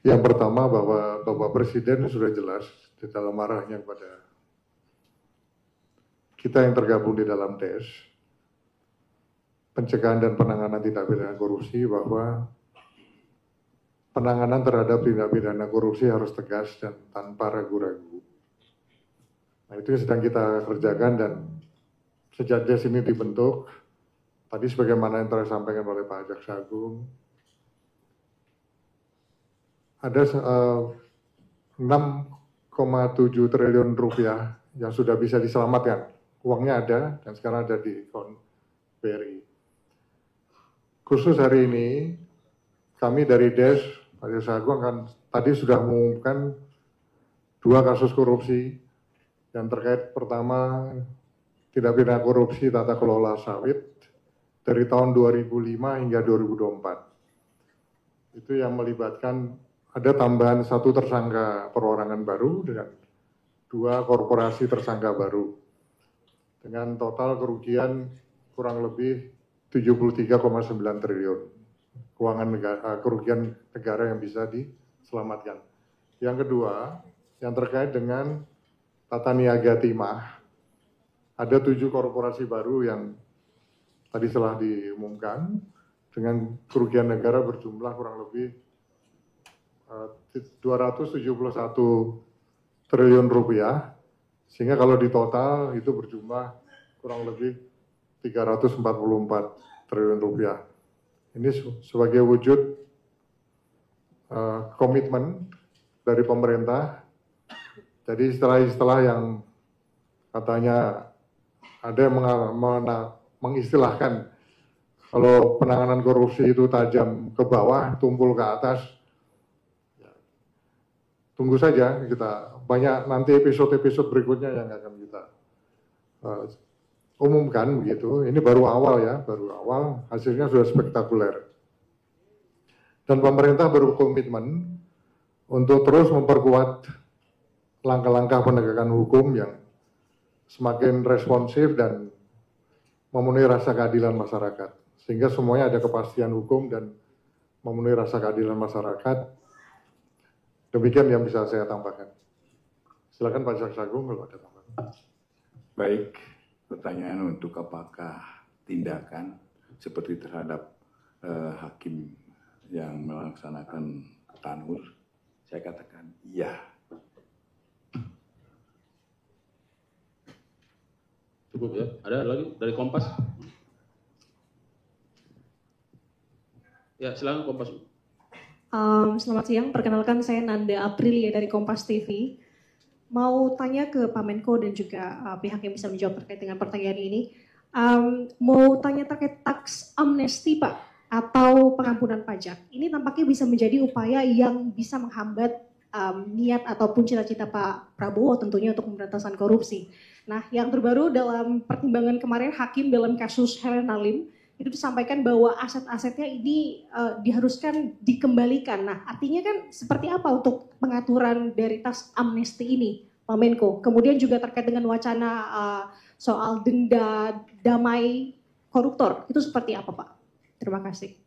Yang pertama bahwa Bapak Presiden sudah jelas di dalam arahnya kepada kita yang tergabung di dalam DES, pencegahan dan penanganan tindak pidana korupsi, bahwa penanganan terhadap tindak pidana korupsi harus tegas dan tanpa ragu-ragu. Nah, itu yang sedang kita kerjakan, dan sejak DES ini dibentuk, tadi sebagaimana yang telah disampaikan oleh Pak Jaksa Agung, ada 6,7 triliun rupiah yang sudah bisa diselamatkan. Uangnya ada dan sekarang ada di akun BRI. Khusus hari ini, kami dari DES, Pak Jaksa Agung kan tadi sudah mengumumkan 2 kasus korupsi yang terkait. Pertama, tindak pidana korupsi tata kelola sawit dari tahun 2005 hingga 2024. Itu yang melibatkan ada tambahan 1 tersangka perorangan baru dengan 2 korporasi tersangka baru dengan total kerugian kurang lebih 73,9 triliun kerugian negara yang bisa diselamatkan. Yang kedua, yang terkait dengan tata niaga timah, ada 7 korporasi baru yang tadi telah diumumkan dengan kerugian negara berjumlah kurang lebih 271 triliun rupiah, sehingga kalau di total itu berjumlah kurang lebih 344 triliun rupiah. Ini sebagai wujud komitmen dari pemerintah. Jadi istilah-istilah yang katanya ada yang mengistilahkan kalau penanganan korupsi itu tajam ke bawah, tumpul ke atas. Tunggu saja, kita banyak nanti episode-episode berikutnya yang akan kita umumkan begitu. Ini baru awal ya, baru awal, hasilnya sudah spektakuler. Dan pemerintah berkomitmen untuk terus memperkuat langkah-langkah penegakan hukum yang semakin responsif dan memenuhi rasa keadilan masyarakat. Sehingga semuanya ada kepastian hukum dan memenuhi rasa keadilan masyarakat. Demikian yang bisa saya tambahkan. Silakan Pak Jaksa Agung kalau ada tambahan. Baik, pertanyaan untuk apakah tindakan seperti terhadap hakim yang melaksanakan tanur, saya katakan iya. Cukup ya. Ada lagi dari Kompas? Ya, silakan Kompas. Selamat siang, perkenalkan saya Nanda Aprilia dari Kompas TV. Mau tanya ke Pak Menko dan juga pihak yang bisa menjawab terkait dengan pertanyaan ini. Mau tanya terkait tax amnesty Pak, atau pengampunan pajak. Ini tampaknya bisa menjadi upaya yang bisa menghambat niat ataupun cita-cita Pak Prabowo tentunya untuk pemberantasan korupsi. Nah, yang terbaru dalam pertimbangan kemarin hakim dalam kasus Helena Lim, itu disampaikan bahwa aset-asetnya ini diharuskan dikembalikan. Nah, artinya kan seperti apa untuk pengaturan dari tax amnesty ini, Pak Menko? Kemudian juga terkait dengan wacana soal denda damai koruptor, itu seperti apa Pak? Terima kasih.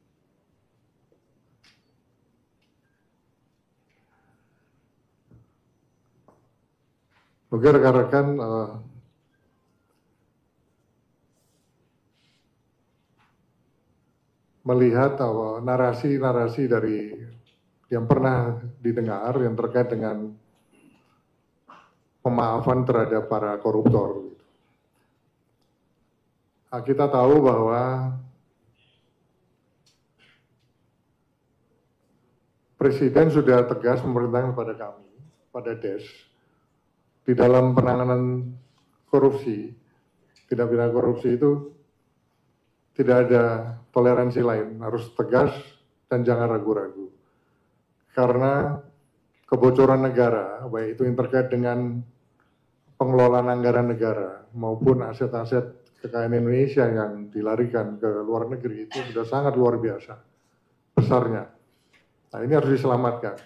Oke rekan-rekan, melihat narasi-narasi dari yang pernah didengar yang terkait dengan pemaafan terhadap para koruptor. Nah, kita tahu bahwa Presiden sudah tegas memerintahkan kepada kami, pada DES, di dalam penanganan korupsi, tindak pidana korupsi itu tidak ada toleransi lain, harus tegas dan jangan ragu-ragu. Karena kebocoran negara, baik itu yang terkait dengan pengelolaan anggaran negara maupun aset-aset kekayaan Indonesia yang dilarikan ke luar negeri itu sudah sangat luar biasa besarnya. Nah, ini harus diselamatkan.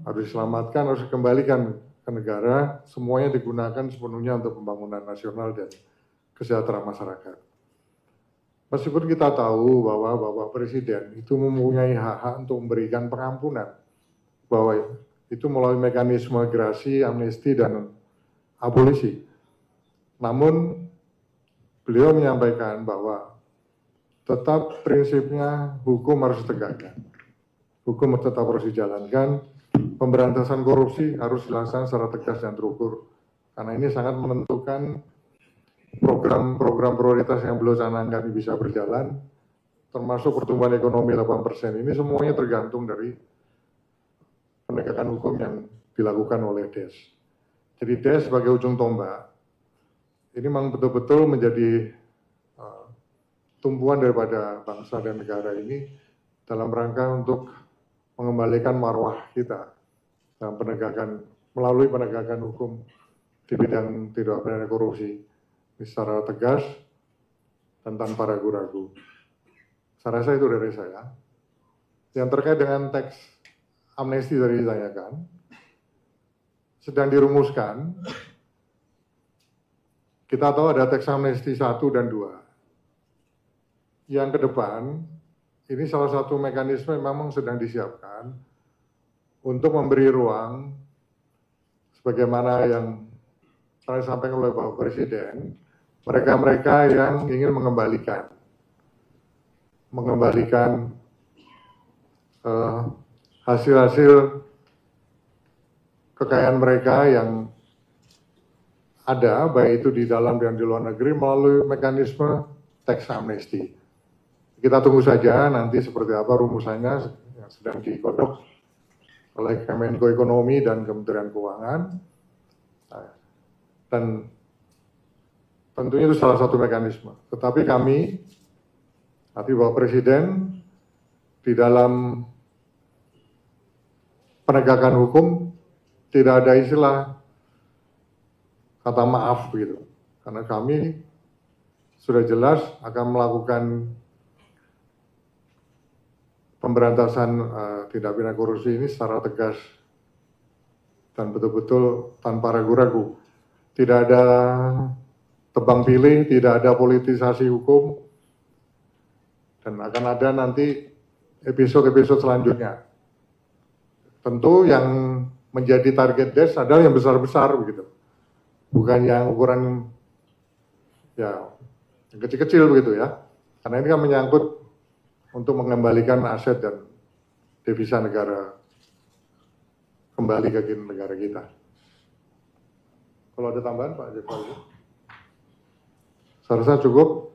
Harus diselamatkan, harus dikembalikan ke negara, semuanya digunakan sepenuhnya untuk pembangunan nasional dan kesejahteraan masyarakat. Meskipun kita tahu bahwa Bapak Presiden itu mempunyai hak-hak untuk memberikan pengampunan bahwa itu melalui mekanisme gerasi, amnesti, dan abolisi. Namun beliau menyampaikan bahwa tetap prinsipnya hukum harus ditegakkan. Hukum tetap harus dijalankan, pemberantasan korupsi harus dilaksanakan secara tegas dan terukur. Karena ini sangat menentukan program-program prioritas yang beliau canangkan bisa berjalan, termasuk pertumbuhan ekonomi 8%. Ini semuanya tergantung dari penegakan hukum yang dilakukan oleh DES. Jadi DES sebagai ujung tombak, ini memang betul-betul menjadi tumpuan daripada bangsa dan negara ini dalam rangka untuk mengembalikan marwah kita dalam melalui penegakan hukum di bidang tindak pidana korupsi secara tegas dan tanpa ragu-ragu. Saya rasa itu dari saya. Yang terkait dengan teks amnesti tadi ditanyakan, sedang dirumuskan. Kita tahu ada teks amnesti 1 dan 2. Yang ke depan, ini salah satu mekanisme yang memang sedang disiapkan untuk memberi ruang sebagaimana yang telah disampaikan oleh Bapak Presiden, mereka-mereka yang ingin mengembalikan hasil-hasil kekayaan mereka yang ada, baik itu di dalam dan di luar negeri melalui mekanisme tax amnesty. Kita tunggu saja nanti seperti apa rumusannya yang sedang digodok oleh Kemenko Ekonomi dan Kementerian Keuangan. Dan tentunya itu salah satu mekanisme. Tetapi kami, nanti Bapak Presiden, di dalam penegakan hukum tidak ada istilah kata maaf begitu. Karena kami sudah jelas akan melakukan pemberantasan tindak pidana korupsi ini secara tegas dan betul-betul tanpa ragu-ragu. Tidak ada tebang pilih, tidak ada politisasi hukum, dan akan ada nanti episode-episode selanjutnya. Tentu yang menjadi target DES adalah yang besar-besar begitu, bukan yang ukuran ya yang kecil-kecil begitu ya. Karena ini kan menyangkut untuk mengembalikan aset dan devisa negara kembali ke negara kita. Kalau ada tambahan Pak Jeffrey, saya rasa cukup.